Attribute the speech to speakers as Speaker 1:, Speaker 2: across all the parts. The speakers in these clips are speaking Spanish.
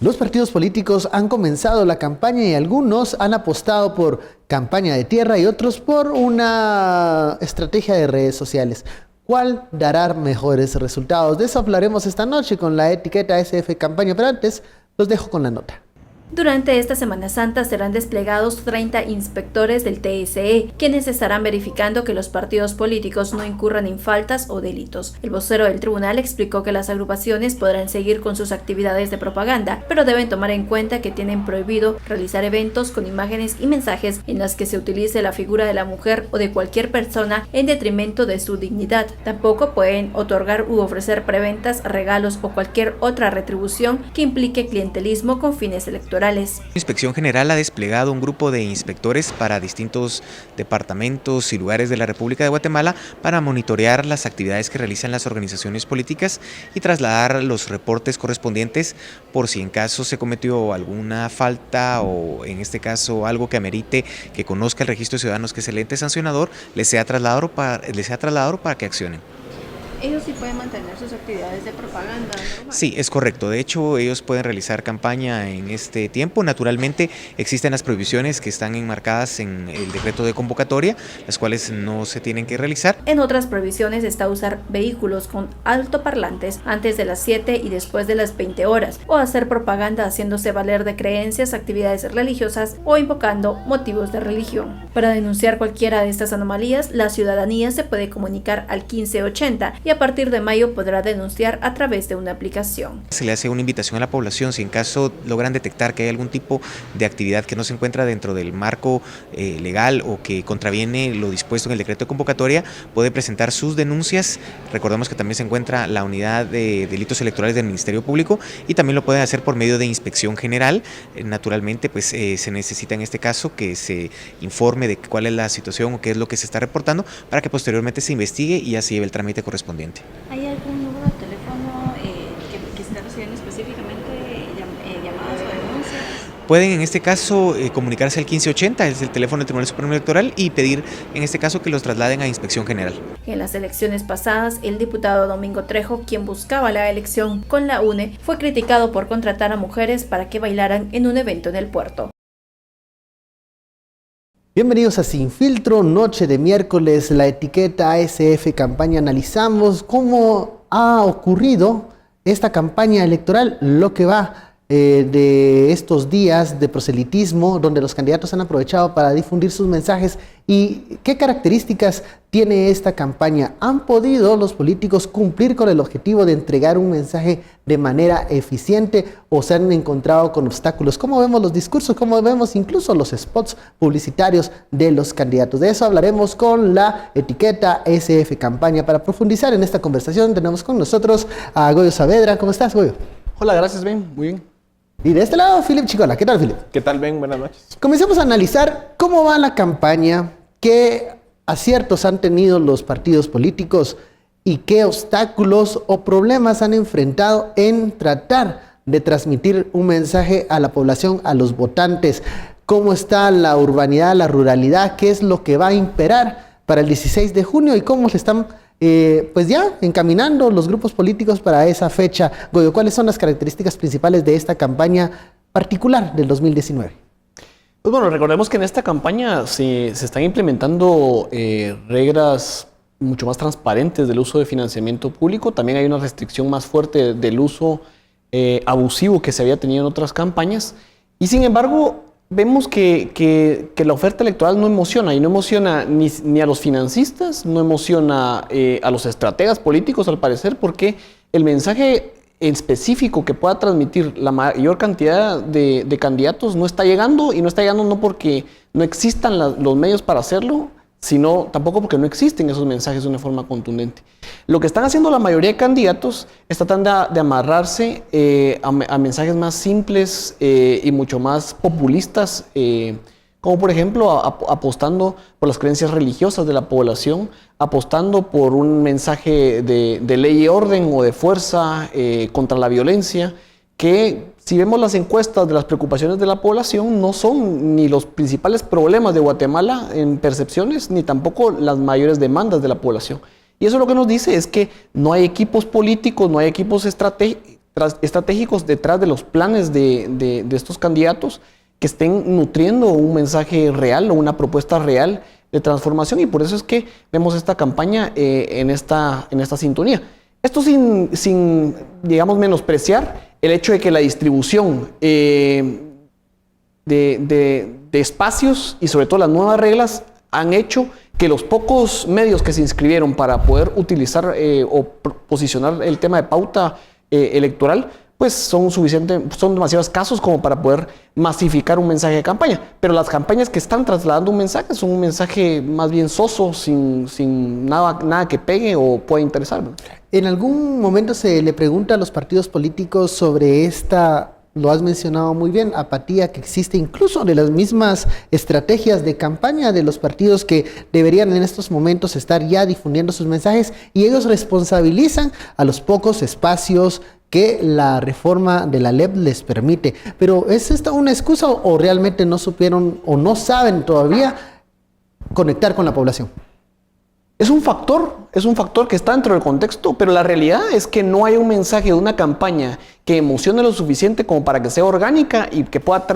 Speaker 1: Los partidos políticos han comenzado la campaña y algunos han apostado por campaña de tierra y otros por una estrategia de redes sociales. ¿Cuál dará mejores resultados? De eso hablaremos esta noche con la etiqueta SF Campaña, pero antes los dejo con la nota.
Speaker 2: Durante esta Semana Santa serán desplegados 30 inspectores del TSE, quienes estarán verificando que los partidos políticos no incurran en faltas o delitos. El vocero del tribunal explicó que las agrupaciones podrán seguir con sus actividades de propaganda, pero deben tomar en cuenta que tienen prohibido realizar eventos con imágenes y mensajes en las que se utilice la figura de la mujer o de cualquier persona en detrimento de su dignidad. Tampoco pueden otorgar u ofrecer preventas, regalos o cualquier otra retribución que implique clientelismo con fines electorales.
Speaker 3: La Inspección General ha desplegado un grupo de inspectores para distintos departamentos y lugares de la República de Guatemala para monitorear las actividades que realizan las organizaciones políticas y trasladar los reportes correspondientes por si en caso se cometió alguna falta o en este caso algo que amerite que conozca el registro de ciudadanos, que es el ente sancionador, les sea trasladado para que accionen.
Speaker 2: Ellos sí pueden mantener sus actividades de propaganda, ¿no?
Speaker 3: Sí, es correcto. De hecho, ellos pueden realizar campaña en este tiempo. Naturalmente, existen las prohibiciones que están enmarcadas en el decreto de convocatoria, las cuales no se tienen que realizar.
Speaker 2: En otras prohibiciones está usar vehículos con altoparlantes antes de las 7 y después de las 20 horas, o hacer propaganda haciéndose valer de creencias, actividades religiosas o invocando motivos de religión. Para denunciar cualquiera de estas anomalías, la ciudadanía se puede comunicar al 1580 y a partir de mayo podrá denunciar a través de una aplicación.
Speaker 3: Se le hace una invitación a la población, si en caso logran detectar que hay algún tipo de actividad que no se encuentra dentro del marco legal o que contraviene lo dispuesto en el decreto de convocatoria, puede presentar sus denuncias. Recordemos que también se encuentra la unidad de delitos electorales del Ministerio Público y también lo pueden hacer por medio de inspección general. Naturalmente, pues se necesita en este caso que se informe de cuál es la situación o qué es lo que se está reportando para que posteriormente se investigue y así lleve el trámite correspondiente.
Speaker 2: ¿Hay algún número de teléfono que esté recibiendo específicamente llamadas o denuncias?
Speaker 3: Pueden en este caso comunicarse al 1580, es el teléfono del Tribunal Supremo Electoral, y pedir en este caso que los trasladen a Inspección General.
Speaker 2: En las elecciones pasadas, el diputado Domingo Trejo, quien buscaba la elección con la UNE, fue criticado por contratar a mujeres para que bailaran en un evento en el puerto.
Speaker 1: Bienvenidos a Sin Filtro, noche de miércoles, la etiqueta ASF Campaña. Analizamos cómo ha ocurrido esta campaña electoral, lo que va de estos días de proselitismo, donde los candidatos han aprovechado para difundir sus mensajes y qué características tiene esta campaña. ¿Han podido los políticos cumplir con el objetivo de entregar un mensaje de manera eficiente o se han encontrado con obstáculos? ¿Cómo vemos los discursos? ¿Cómo vemos incluso los spots publicitarios de los candidatos? De eso hablaremos con la etiqueta SF Campaña. Para profundizar en esta conversación tenemos con nosotros a Goyo Saavedra. ¿Cómo estás, Goyo?
Speaker 4: Hola, gracias, Ben. Muy bien.
Speaker 1: Y de este lado, Philip Chicola. ¿Qué tal, Philip?
Speaker 4: ¿Qué tal, Ben? Buenas noches.
Speaker 1: Comencemos a analizar cómo va la campaña, qué aciertos han tenido los partidos políticos y qué obstáculos o problemas han enfrentado en tratar de transmitir un mensaje a la población, a los votantes. ¿Cómo está la urbanidad, la ruralidad? ¿Qué es lo que va a imperar para el 16 de junio y cómo se están pues ya encaminando los grupos políticos para esa fecha? Goyo, ¿cuáles son las características principales de esta campaña particular del 2019?
Speaker 4: Pues bueno, recordemos que en esta campaña se están implementando reglas mucho más transparentes del uso de financiamiento público. También hay una restricción más fuerte del uso abusivo que se había tenido en otras campañas. Y sin embargo, vemos que la oferta electoral no emociona, y no emociona ni a los financistas, no emociona a los estrategas políticos, al parecer, porque el mensaje específico que pueda transmitir la mayor cantidad de candidatos no está llegando, y no está llegando no porque no existan los medios para hacerlo, sino tampoco porque no existen esos mensajes de una forma contundente. Lo que están haciendo la mayoría de candidatos es tratando de amarrarse a mensajes más simples y mucho más populistas, como por ejemplo apostando por las creencias religiosas de la población, apostando por un mensaje de ley y orden o de fuerza contra la violencia, que si vemos las encuestas de las preocupaciones de la población, no son ni los principales problemas de Guatemala en percepciones, ni tampoco las mayores demandas de la población. Y eso lo que nos dice es que no hay equipos políticos, no hay equipos estratégicos detrás de los planes de estos candidatos que estén nutriendo un mensaje real o una propuesta real de transformación, y por eso es que vemos esta campaña en esta sintonía. Esto sin, digamos, menospreciar el hecho de que la distribución de espacios y sobre todo las nuevas reglas han hecho que los pocos medios que se inscribieron para poder utilizar o posicionar el tema de pauta electoral, pues son demasiado escasos como para poder masificar un mensaje de campaña. Pero las campañas que están trasladando un mensaje son un mensaje más bien soso, sin nada que pegue o pueda interesar, ¿no?
Speaker 1: En algún momento se le pregunta a los partidos políticos sobre esta, lo has mencionado muy bien, apatía que existe incluso de las mismas estrategias de campaña de los partidos que deberían en estos momentos estar ya difundiendo sus mensajes, y ellos responsabilizan a los pocos espacios que la reforma de la LEP les permite. Pero ¿es esta una excusa o realmente no supieron o no saben todavía conectar con la población?
Speaker 4: Es un factor que está dentro del contexto, pero la realidad es que no hay un mensaje de una campaña que emocione lo suficiente como para que sea orgánica y que pueda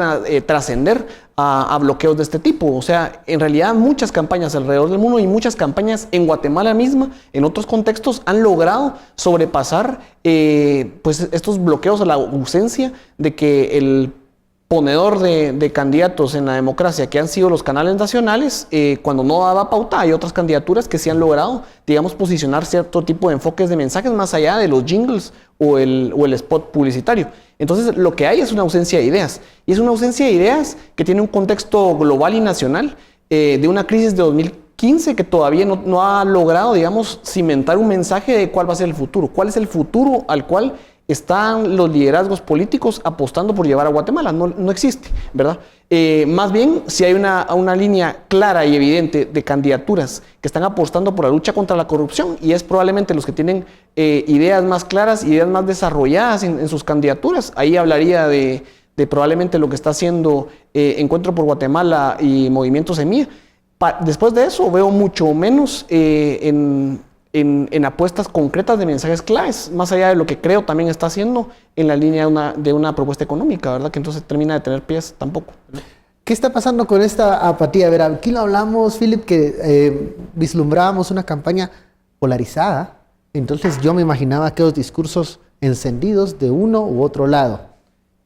Speaker 4: trascender a bloqueos de este tipo. O sea, en realidad muchas campañas alrededor del mundo y muchas campañas en Guatemala misma, en otros contextos, han logrado sobrepasar pues estos bloqueos a la ausencia de que el ponedor de candidatos en la democracia que han sido los canales nacionales, cuando no daba pauta, hay otras candidaturas que sí han logrado, digamos, posicionar cierto tipo de enfoques de mensajes más allá de los jingles o el spot publicitario. Entonces, lo que hay es una ausencia de ideas, y es una ausencia de ideas que tiene un contexto global y nacional, de una crisis de 2015 que todavía no ha logrado, digamos, cimentar un mensaje de cuál va a ser el futuro, cuál es el futuro al cual están los liderazgos políticos apostando por llevar a Guatemala. No existe, ¿verdad? Más bien, si hay una línea clara y evidente de candidaturas que están apostando por la lucha contra la corrupción, y es probablemente los que tienen ideas más claras, ideas más desarrolladas en sus candidaturas. Ahí hablaría de probablemente lo que está haciendo Encuentro por Guatemala y Movimiento Semilla. Después de eso, veo mucho menos en apuestas concretas de mensajes claves, más allá de lo que creo también está haciendo en la línea de una propuesta económica, ¿verdad? Que entonces termina de tener pies tampoco.
Speaker 1: ¿Qué está pasando con esta apatía? A ver, aquí lo hablamos, Philip, que vislumbrábamos una campaña polarizada, entonces yo me imaginaba aquellos discursos encendidos de uno u otro lado.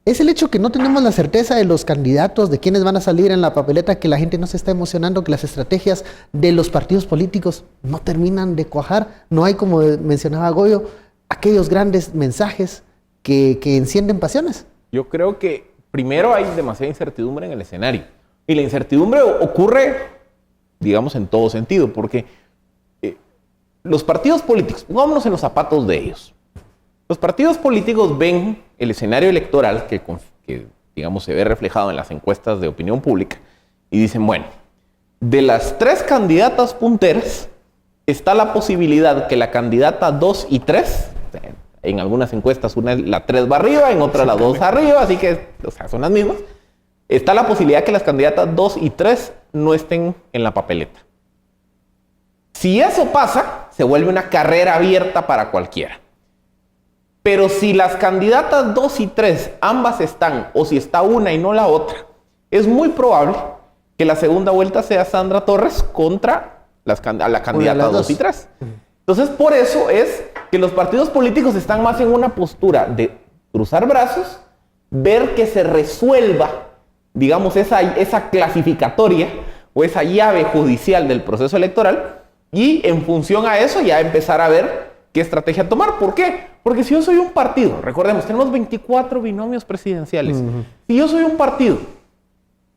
Speaker 1: ¿Es el hecho que no tenemos la certeza de los candidatos, de quiénes van a salir en la papeleta, que la gente no se está emocionando, que las estrategias de los partidos políticos no terminan de cuajar? No hay, como mencionaba Goyo, aquellos grandes mensajes que encienden pasiones.
Speaker 5: Yo creo que primero hay demasiada incertidumbre en el escenario. Y la incertidumbre ocurre, digamos, en todo sentido, porque los partidos políticos, pongámonos en los zapatos de ellos. Los partidos políticos ven el escenario electoral que, digamos, se ve reflejado en las encuestas de opinión pública y dicen, bueno, de las 3 candidatas punteras está la posibilidad que la candidata 2 y 3, en algunas encuestas la 3 va arriba, en otras la 2 arriba, así que, o sea, son las mismas. Está la posibilidad que las candidatas 2 y 3 no estén en la papeleta. Si eso pasa, se vuelve una carrera abierta para cualquiera. Pero si las candidatas 2 y 3 ambas están, o si está una y no la otra, es muy probable que la segunda vuelta sea Sandra Torres contra la candidata 2 y 3. Entonces, por eso es que los partidos políticos están más en una postura de cruzar brazos, ver que se resuelva, digamos, esa clasificatoria o esa llave judicial del proceso electoral, y en función a eso ya empezar a ver qué estrategia tomar. ¿Por qué? Porque si yo soy un partido, recordemos, tenemos 24 binomios presidenciales. Si yo soy un partido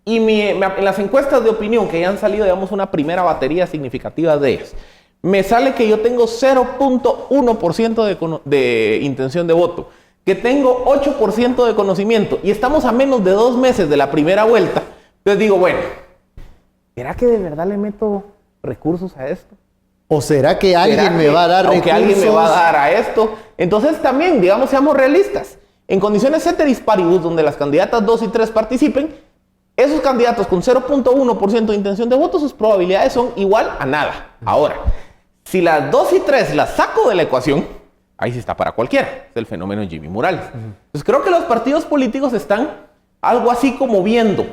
Speaker 5: y en las encuestas de opinión que ya han salido, digamos, una primera batería significativa de ellas, me sale que yo tengo 0.1% de intención de voto, que tengo 8% de conocimiento y estamos a menos de 2 meses de la primera vuelta, entonces digo, bueno, ¿será que de verdad le meto recursos a esto?
Speaker 1: ¿O será que alguien me va a dar recursos?
Speaker 5: O que alguien me va a dar a esto. Entonces también, digamos, seamos realistas. En condiciones ceteris paribus, donde las candidatas 2 y 3 participen, esos candidatos con 0.1% de intención de voto, sus probabilidades son igual a nada. Ahora, si las 2 y 3 las saco de la ecuación, ahí sí está para cualquiera. Es el fenómeno Jimmy Morales. Entonces creo que los partidos políticos están algo así como viendo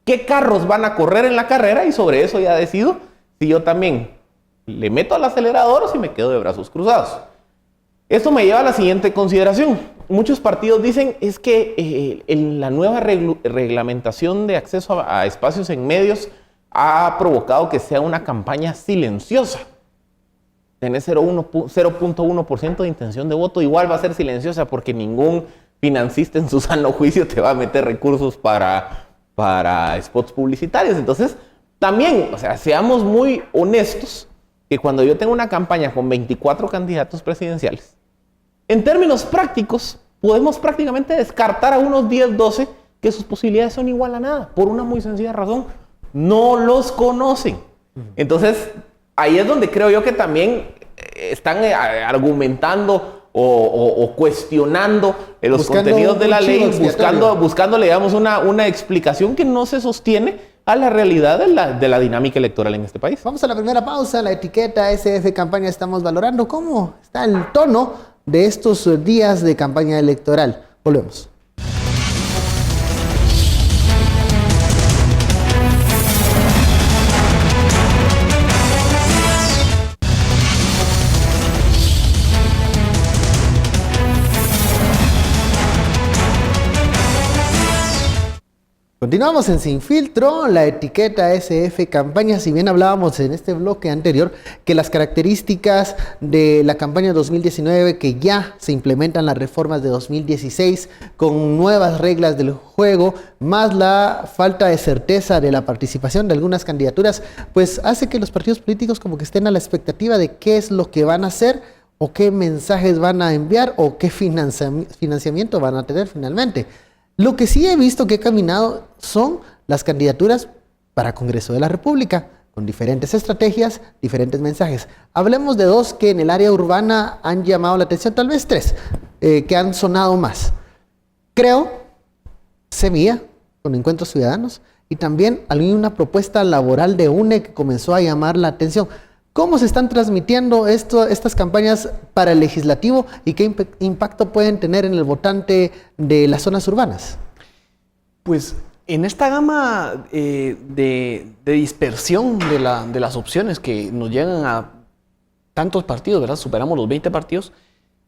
Speaker 5: qué carros van a correr en la carrera y sobre eso ya decido si yo también le meto al acelerador o si me quedo de brazos cruzados. Esto me lleva a la siguiente consideración. Muchos partidos dicen es que la nueva reglamentación de acceso a espacios en medios ha provocado que sea una campaña silenciosa. Tenés 0.1% de intención de voto, igual va a ser silenciosa porque ningún financista en su sano juicio te va a meter recursos para spots publicitarios. Entonces, también, o sea, seamos muy honestos que cuando yo tengo una campaña con 24 candidatos presidenciales, en términos prácticos, podemos prácticamente descartar a unos 10, 12 que sus posibilidades son igual a nada, por una muy sencilla razón. No los conocen. Entonces, ahí es donde creo yo que también están argumentando o cuestionando los contenidos de la ley, buscándole, digamos, una explicación que no se sostiene a la realidad de la dinámica electoral en este país.
Speaker 1: Vamos a la primera pausa. La etiqueta SF Campaña estamos valorando cómo está el tono de estos días de campaña electoral. Volvemos. Continuamos en Sin Filtro, la etiqueta SF Campaña. Si bien hablábamos en este bloque anterior que las características de la campaña 2019, que ya se implementan las reformas de 2016 con nuevas reglas del juego, más la falta de certeza de la participación de algunas candidaturas, pues hace que los partidos políticos como que estén a la expectativa de qué es lo que van a hacer o qué mensajes van a enviar o qué financiamiento van a tener finalmente. Lo que sí he visto que he caminado son las candidaturas para Congreso de la República, con diferentes estrategias, diferentes mensajes. Hablemos de dos que en el área urbana han llamado la atención, tal vez tres, que han sonado más. Creo, Semilla, con Encuentros Ciudadanos, y también hay una propuesta laboral de UNE que comenzó a llamar la atención. ¿Cómo se están transmitiendo estas campañas para el legislativo y qué impacto pueden tener en el votante de las zonas urbanas?
Speaker 4: Pues en esta gama de dispersión de las opciones que nos llegan a tantos partidos, ¿verdad? Superamos los 20 partidos,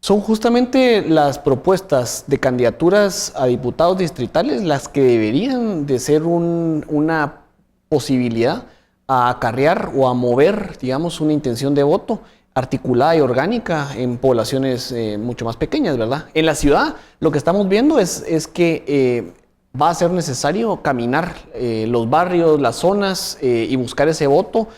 Speaker 4: son justamente las propuestas de candidaturas a diputados distritales las que deberían de ser una posibilidad a acarrear o a mover, digamos, una intención de voto articulada y orgánica en poblaciones mucho más pequeñas, ¿verdad? En la ciudad lo que estamos viendo es que va a ser necesario caminar los barrios, las zonas y buscar ese voto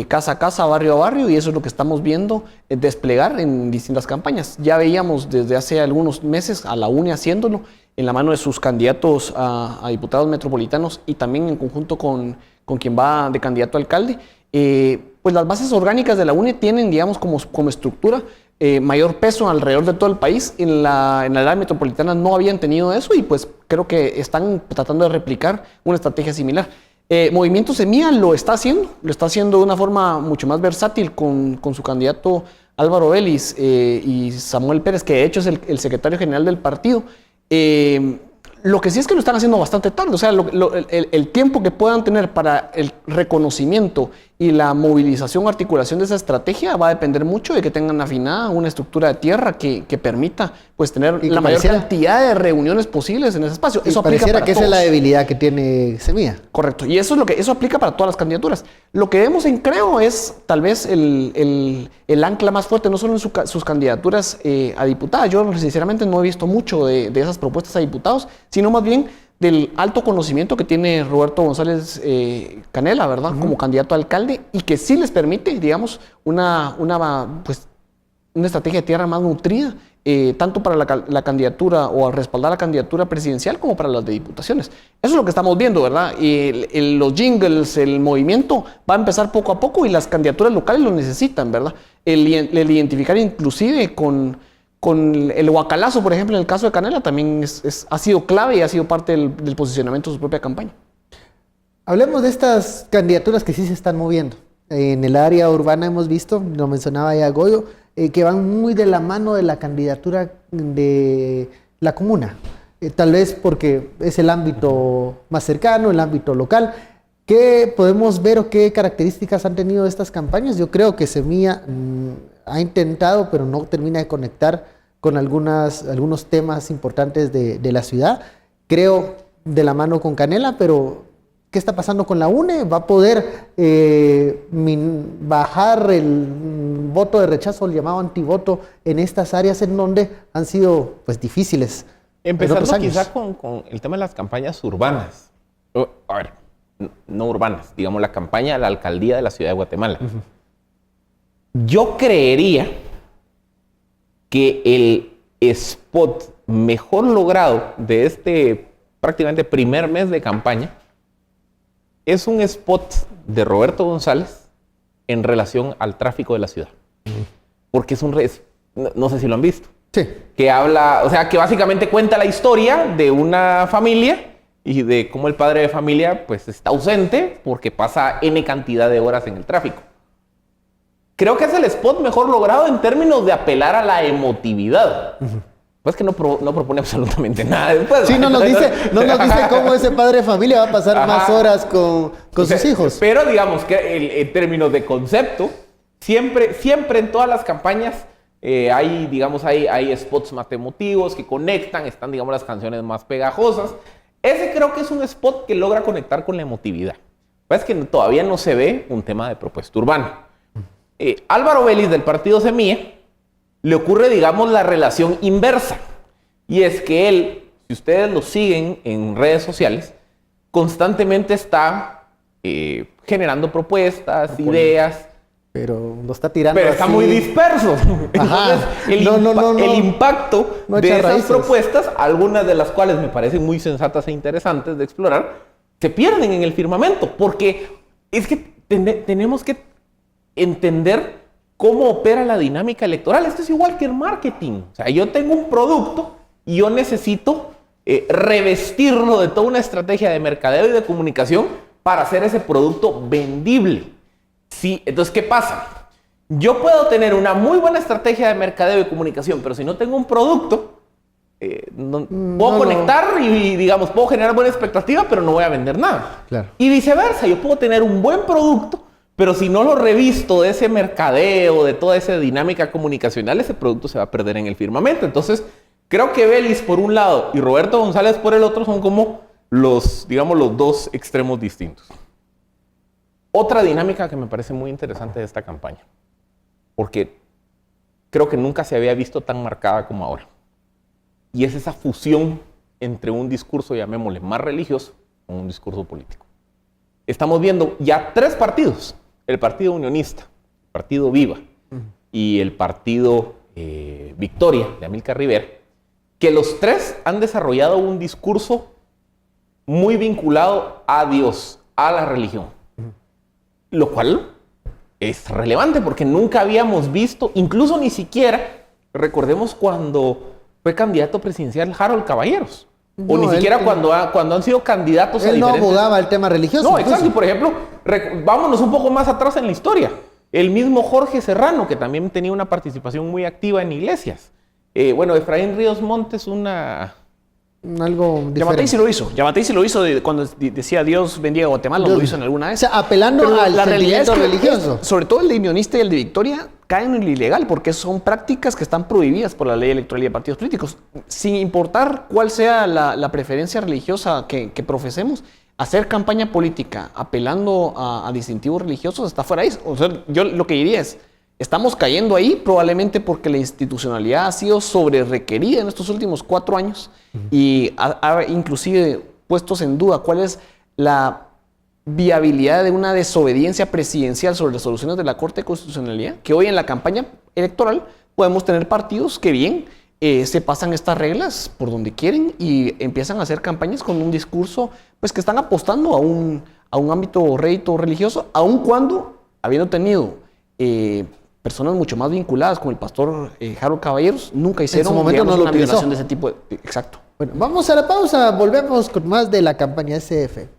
Speaker 4: casa a casa, barrio a barrio, y eso es lo que estamos viendo desplegar en distintas campañas. Ya veíamos desde hace algunos meses a la UNE haciéndolo en la mano de sus candidatos a diputados metropolitanos y también en conjunto con quien va de candidato a alcalde. Pues las bases orgánicas de la UNE tienen, digamos, como estructura mayor peso alrededor de todo el país. En la área metropolitana no habían tenido eso y pues creo que están tratando de replicar una estrategia similar. Movimiento Semilla lo está haciendo de una forma mucho más versátil con su candidato Álvaro Vélez y Samuel Pérez, que de hecho es el secretario general del partido. Lo que sí es que lo están haciendo bastante tarde, o sea, el tiempo que puedan tener para el reconocimiento y la movilización o articulación de esa estrategia va a depender mucho de que tengan afinada una estructura de tierra que permita pues tener la mayor cantidad de reuniones posibles en ese espacio. Eso
Speaker 1: pareciera que esa es la debilidad que tiene Semilla.
Speaker 4: Correcto, y eso aplica para todas las candidaturas. Lo que vemos en Creo es tal vez el ancla más fuerte, no solo en sus candidaturas a diputadas. Yo sinceramente no he visto mucho de esas propuestas a diputados, sino más bien del alto conocimiento que tiene Roberto González Canela, ¿verdad? Como candidato a alcalde, y que sí les permite, digamos, una estrategia de tierra más nutrida, tanto para la candidatura o al respaldar la candidatura presidencial como para las de diputaciones. Eso es lo que estamos viendo, ¿verdad? Los jingles, el movimiento va a empezar poco a poco y las candidaturas locales lo necesitan, ¿verdad? El identificar inclusive con el guacalazo, por ejemplo, en el caso de Canela, también ha sido clave y ha sido parte del posicionamiento de su propia campaña.
Speaker 1: Hablemos de estas candidaturas que sí se están moviendo. En el área urbana hemos visto, lo mencionaba ya Goyo, que van muy de la mano de la candidatura de la comuna. Tal vez porque es el ámbito más cercano, el ámbito local. ¿Qué podemos ver o qué características han tenido estas campañas? Yo creo que Semilla ha intentado, pero no termina de conectar con algunos temas importantes de la ciudad. Creo de la mano con Canela, pero ¿qué está pasando con la UNE? ¿Va a poder bajar el voto de rechazo, el llamado antivoto, en estas áreas en donde han sido pues difíciles?
Speaker 5: Empezando quizá con el tema de las campañas urbanas. A ver, no urbanas, digamos la campaña de la alcaldía de la ciudad de Guatemala. Yo creería que el spot mejor logrado de este prácticamente primer mes de campaña es un spot de Roberto González en relación al tráfico de la ciudad. Porque es no sé si lo han visto.
Speaker 1: Sí.
Speaker 5: Que habla, o sea, que básicamente cuenta la historia de una familia y de cómo el padre de familia pues está ausente porque pasa N cantidad de horas en el tráfico. Creo que es el spot mejor logrado en términos de apelar a la emotividad. Pues que no propone absolutamente nada después.
Speaker 1: Sí, no nos dice cómo ese padre de familia va a pasar más horas con sus hijos.
Speaker 5: Pero digamos que en términos de concepto, siempre en todas las campañas hay spots más emotivos que conectan, están, digamos, las canciones más pegajosas. Ese creo que es un spot que logra conectar con la emotividad. Pues que todavía no se ve un tema de propuesta urbana. Álvaro Vélez del partido Semilla le ocurre, digamos, la relación inversa. Y es que él, si ustedes lo siguen en redes sociales, constantemente está generando propuestas, ideas.
Speaker 1: Pero lo está tirando
Speaker 5: Pero está
Speaker 1: así.
Speaker 5: muy disperso. Entonces, el impacto de esas propuestas, algunas de las cuales me parecen muy sensatas e interesantes de explorar, se pierden en el firmamento. Porque es que tenemos que entender cómo opera la dinámica electoral. Esto es igual que el marketing. O sea, yo tengo un producto y yo necesito revestirlo de toda una estrategia de mercadeo y de comunicación para hacer ese producto vendible. Sí, entonces, ¿qué pasa? Yo puedo tener una muy buena estrategia de mercadeo y comunicación, pero si no tengo un producto, puedo conectar y, digamos, puedo generar buena expectativa, pero no voy a vender nada.
Speaker 1: Claro.
Speaker 5: Y viceversa, yo puedo tener un buen producto, pero si no lo revisto de ese mercadeo, de toda esa dinámica comunicacional, ese producto se va a perder en el firmamento. Entonces, creo que Vélez por un lado y Roberto González por el otro son como los dos extremos distintos. Otra dinámica que me parece muy interesante de esta campaña, porque creo que nunca se había visto tan marcada como ahora, y es esa fusión entre un discurso, llamémosle, más religioso con un discurso político. Estamos viendo ya 3 partidos, el Partido Unionista, el Partido Viva y el Partido Victoria de Amílcar Rivera, que los 3 han desarrollado un discurso muy vinculado a Dios, a la religión. Lo cual es relevante porque nunca habíamos visto, incluso ni siquiera, recordemos cuando fue candidato presidencial Harold Caballeros. No, o ni siquiera cuando han sido candidatos a diferentes...
Speaker 1: Él no abogaba el tema religioso.
Speaker 5: No, exacto. Y por ejemplo, vámonos un poco más atrás en la historia. El mismo Jorge Serrano, que también tenía una participación muy activa en iglesias. Efraín Ríos Montes,
Speaker 1: algo diferente.
Speaker 4: Yamatei sí lo hizo cuando decía Dios bendiga a Guatemala, lo hizo en alguna vez.
Speaker 1: O sea, apelando al sentimiento religioso.
Speaker 4: Sobre todo el de Unionista y el de Victoria caen en lo ilegal porque son prácticas que están prohibidas por la ley electoral y de partidos políticos. Sin importar cuál sea la preferencia religiosa que profesemos, hacer campaña política apelando a distintivos religiosos está fuera de eso. O sea, yo lo que diría es, estamos cayendo ahí probablemente porque la institucionalidad ha sido sobre requerida en estos últimos 4 años y ha inclusive puestos en duda cuál es la viabilidad de una desobediencia presidencial sobre las resoluciones de la Corte de Constitucionalidad, que hoy en la campaña electoral podemos tener partidos que bien se pasan estas reglas por donde quieren y empiezan a hacer campañas con un discurso pues que están apostando a un ámbito rédito religioso, aun cuando habiendo tenido personas mucho más vinculadas como el pastor Harold Caballeros, nunca hicieron
Speaker 1: en su momento no lo
Speaker 4: una
Speaker 1: utilizó.
Speaker 4: violación de ese tipo. Exacto.
Speaker 1: Bueno, vamos a la pausa, volvemos con más de la campaña SF.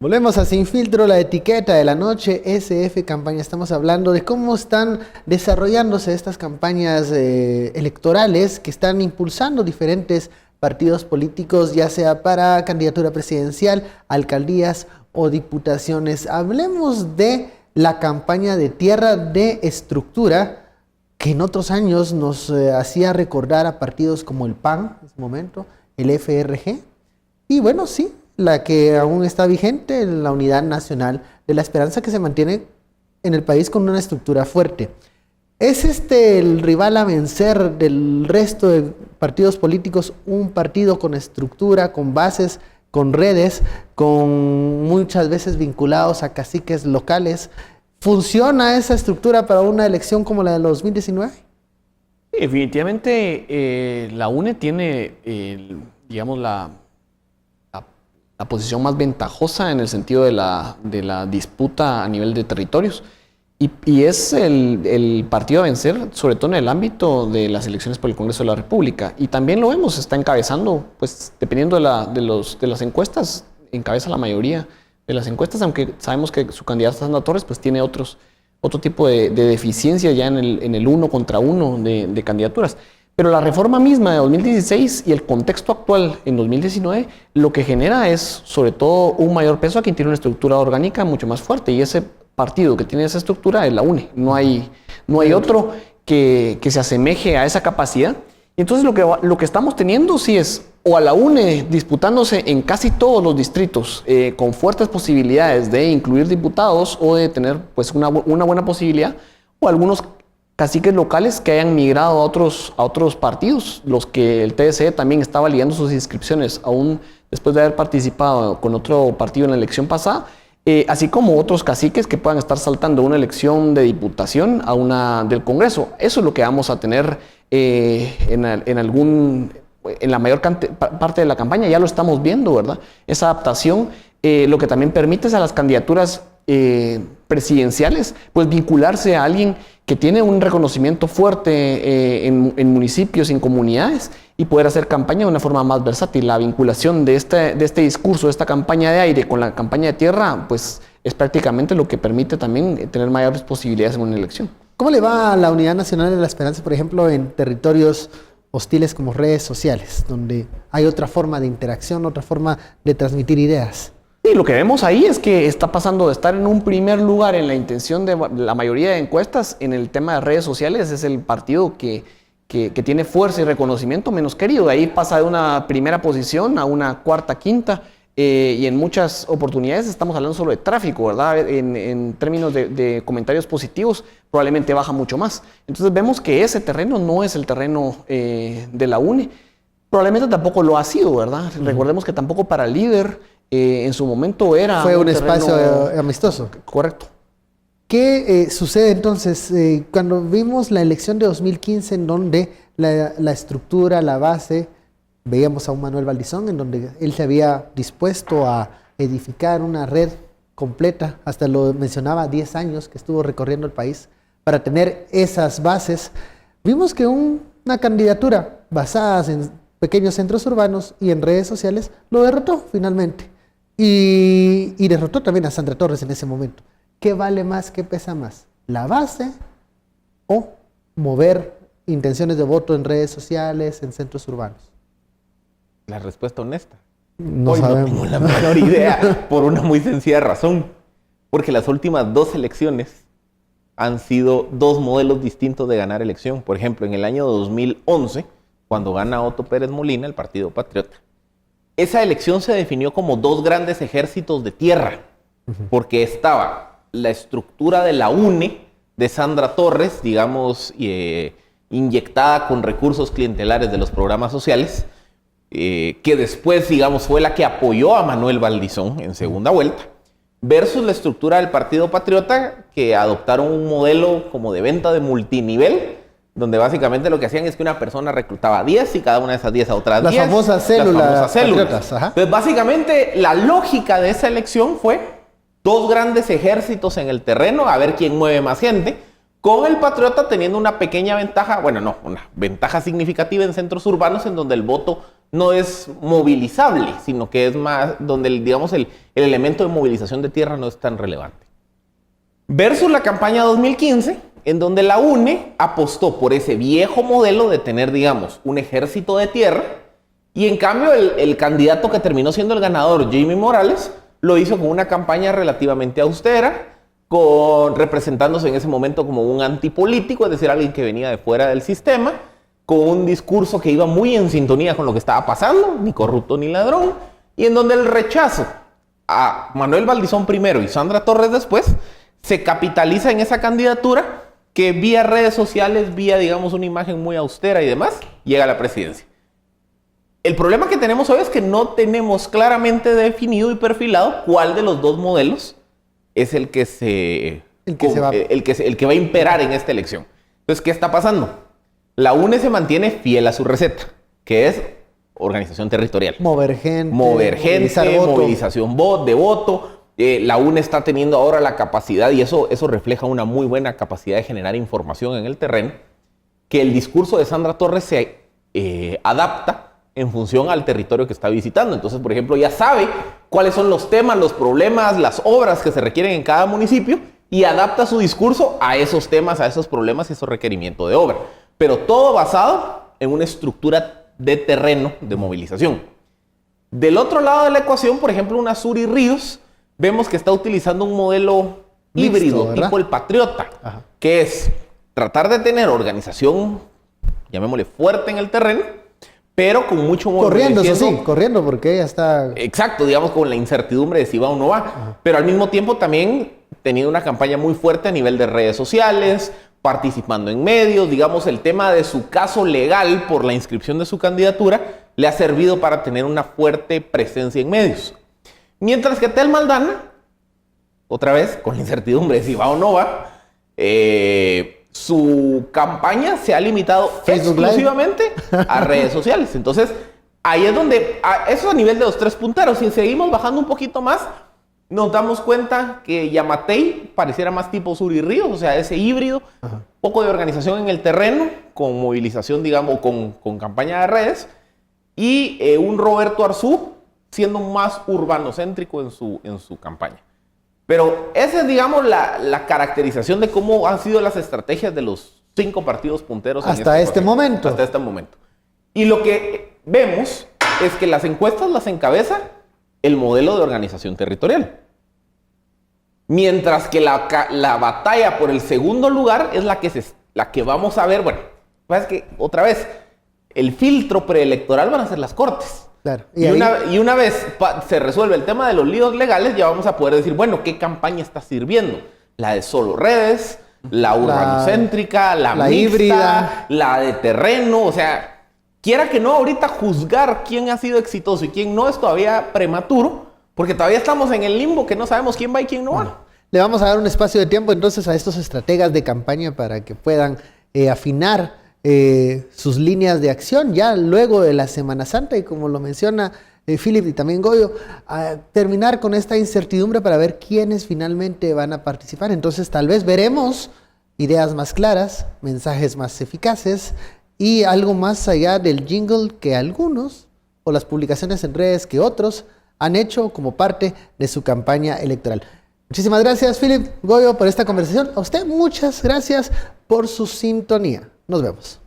Speaker 1: Volvemos a Sin Filtro, la etiqueta de la noche, SF Campaña. Estamos hablando de cómo están desarrollándose estas campañas electorales que están impulsando diferentes partidos políticos, ya sea para candidatura presidencial, alcaldías o diputaciones. Hablemos de la campaña de tierra de estructura, que en otros años nos hacía recordar a partidos como el PAN, en su momento, el FRG, y bueno, sí, la que aún está vigente, la Unidad Nacional de la Esperanza, que se mantiene en el país con una estructura fuerte. ¿Es el rival a vencer del resto de partidos políticos, un partido con estructura, con bases, con redes, con muchas veces vinculados a caciques locales? ¿Funciona esa estructura para una elección como la de 2019?
Speaker 4: Sí, definitivamente la UNE tiene, digamos, la posición más ventajosa en el sentido de la disputa a nivel de territorios. Y es el partido a vencer, sobre todo en el ámbito de las elecciones por el Congreso de la República. Y también lo vemos, está encabezando, pues dependiendo de las encuestas, encabeza la mayoría de las encuestas, aunque sabemos que su candidata Sandra Torres pues tiene otro tipo de deficiencia ya en el uno contra uno de candidaturas. Pero la reforma misma de 2016 y el contexto actual en 2019 lo que genera es sobre todo un mayor peso a quien tiene una estructura orgánica mucho más fuerte, y ese partido que tiene esa estructura es la UNE. No hay otro que se asemeje a esa capacidad. Y entonces lo que estamos teniendo sí es o a la UNE disputándose en casi todos los distritos con fuertes posibilidades de incluir diputados o de tener pues una buena posibilidad, o algunos caciques locales que hayan migrado a otros partidos, los que el TSE también estaba validando sus inscripciones aún después de haber participado con otro partido en la elección pasada, así como otros caciques que puedan estar saltando una elección de diputación a una del Congreso. Eso es lo que vamos a tener en la mayor parte de la campaña. Ya lo estamos viendo, ¿verdad? Esa adaptación, lo que también permite es a las candidaturas presidenciales, pues vincularse a alguien que tiene un reconocimiento fuerte en municipios, en comunidades, y poder hacer campaña de una forma más versátil. La vinculación de este discurso, de esta campaña de aire con la campaña de tierra, pues es prácticamente lo que permite también tener mayores posibilidades en una elección.
Speaker 1: ¿Cómo le va a la Unidad Nacional de la Esperanza, por ejemplo, en territorios hostiles como redes sociales, donde hay otra forma de interacción, otra forma de transmitir ideas?
Speaker 4: Y lo que vemos ahí es que está pasando de estar en un primer lugar en la intención de la mayoría de encuestas en el tema de redes sociales. Es el partido que tiene fuerza y reconocimiento menos querido. De ahí pasa de una primera posición a una cuarta, quinta, y en muchas oportunidades estamos hablando solo de tráfico, ¿verdad? En términos de comentarios positivos, probablemente baja mucho más. Entonces vemos que ese terreno no es el terreno de la UNE. Probablemente tampoco lo ha sido, ¿verdad? Recordemos que tampoco para el líder en su momento era...
Speaker 1: Fue un espacio amistoso.
Speaker 4: Correcto.
Speaker 1: ¿Qué sucede entonces cuando vimos la elección de 2015 en donde la estructura, la base, veíamos a un Manuel Valdizón en donde él se había dispuesto a edificar una red completa, hasta lo mencionaba, 10 años que estuvo recorriendo el país para tener esas bases? Vimos que una candidatura basada en pequeños centros urbanos y en redes sociales lo derrotó finalmente. Y derrotó también a Sandra Torres en ese momento. ¿Qué vale más, qué pesa más? ¿La base o mover intenciones de voto en redes sociales, en centros urbanos?
Speaker 5: La respuesta honesta.
Speaker 1: No
Speaker 5: Hoy
Speaker 1: sabemos.
Speaker 5: no tengo la menor idea, por una muy sencilla razón. Porque las últimas 2 elecciones han sido 2 modelos distintos de ganar elección. Por ejemplo, en el año 2011, cuando gana Otto Pérez Molina, el Partido Patriota, esa elección se definió como 2 grandes ejércitos de tierra, porque estaba la estructura de la UNE, de Sandra Torres, digamos, inyectada con recursos clientelares de los programas sociales, que después, digamos, fue la que apoyó a Manuel Valdizón en segunda vuelta, versus la estructura del Partido Patriota, que adoptaron un modelo como de venta de multinivel, donde básicamente lo que hacían es que una persona reclutaba 10 y cada una de esas 10 a otras 10.
Speaker 1: Las famosas células patriotas. Ajá.
Speaker 5: Entonces, básicamente, la lógica de esa elección fue 2 grandes ejércitos en el terreno, a ver quién mueve más gente, con el Patriota teniendo una pequeña ventaja, bueno, no, una ventaja significativa en centros urbanos en donde el voto no es movilizable, sino que es más donde, digamos, el elemento de movilización de tierra no es tan relevante. Versus la campaña 2015, en donde la UNE apostó por ese viejo modelo de tener, digamos, un ejército de tierra, y en cambio el candidato que terminó siendo el ganador, Jaime Morales, lo hizo con una campaña relativamente austera, representándose en ese momento como un antipolítico, es decir, alguien que venía de fuera del sistema, con un discurso que iba muy en sintonía con lo que estaba pasando, ni corrupto ni ladrón, y en donde el rechazo a Manuel Valdizón primero y Sandra Torres después se capitaliza en esa candidatura que vía redes sociales, vía, digamos, una imagen muy austera y demás, llega a la presidencia. El problema que tenemos hoy es que no tenemos claramente definido y perfilado cuál de los dos modelos es el que va a imperar en esta elección. Entonces, ¿qué está pasando? La UNE se mantiene fiel a su receta, que es organización territorial.
Speaker 1: Mover gente,
Speaker 5: movilización de voto. La UNE está teniendo ahora la capacidad, y eso refleja una muy buena capacidad de generar información en el terreno, que el discurso de Sandra Torres se adapta en función al territorio que está visitando. Entonces, por ejemplo, ya sabe cuáles son los temas, los problemas, las obras que se requieren en cada municipio y adapta su discurso a esos temas, a esos problemas y esos requerimientos de obra. Pero todo basado en una estructura de terreno de movilización. Del otro lado de la ecuación, por ejemplo, una Suri Ríos, vemos que está utilizando un modelo híbrido, ¿verdad? Tipo el Patriota, que es tratar de tener organización, llamémosle fuerte en el terreno, pero con mucho
Speaker 1: movimiento. Corriendo porque ella está...
Speaker 5: Exacto, digamos, con la incertidumbre de si va o no va. Pero al mismo tiempo también teniendo una campaña muy fuerte a nivel de redes sociales, participando en medios. Digamos, el tema de su caso legal por la inscripción de su candidatura le ha servido para tener una fuerte presencia en medios. Mientras que Tel Maldana, otra vez, con la incertidumbre de si va o no va, su campaña se ha limitado exclusivamente a redes sociales. Entonces, ahí es donde, eso a nivel de los tres punteros. Si seguimos bajando un poquito más, nos damos cuenta que Yamatei pareciera más tipo Suri Ríos, o sea, ese híbrido, poco de organización en el terreno, con movilización, digamos, con campaña de redes, y un Roberto Arzú siendo más urbanocéntrico en su campaña. Pero esa es, digamos, la caracterización de cómo han sido las estrategias de los 5 partidos punteros
Speaker 1: hasta este momento.
Speaker 5: Hasta este momento. Y lo que vemos es que las encuestas las encabeza el modelo de organización territorial. Mientras que la batalla por el segundo lugar es la que vamos a ver. Bueno, es que otra vez, el filtro preelectoral van a ser las cortes.
Speaker 1: Claro.
Speaker 5: Y una vez se resuelve el tema de los líos legales, ya vamos a poder decir, bueno, ¿qué campaña está sirviendo? La de solo redes, la urbanocéntrica, la mixta, híbrida, la de terreno. O sea, quiera que no, ahorita juzgar quién ha sido exitoso y quién no es todavía prematuro, porque todavía estamos en el limbo que no sabemos quién va y quién no va.
Speaker 1: Le vamos a dar un espacio de tiempo entonces a estos estrategas de campaña para que puedan afinar sus líneas de acción ya luego de la Semana Santa, y como lo menciona Philip y también Goyo, a terminar con esta incertidumbre para ver quiénes finalmente van a participar. Entonces tal vez veremos ideas más claras, mensajes más eficaces y algo más allá del jingle que algunos, o las publicaciones en redes que otros, han hecho como parte de su campaña electoral. Muchísimas gracias, Philip, Goyo, por esta conversación. A usted muchas gracias por su sintonía. Nos vemos.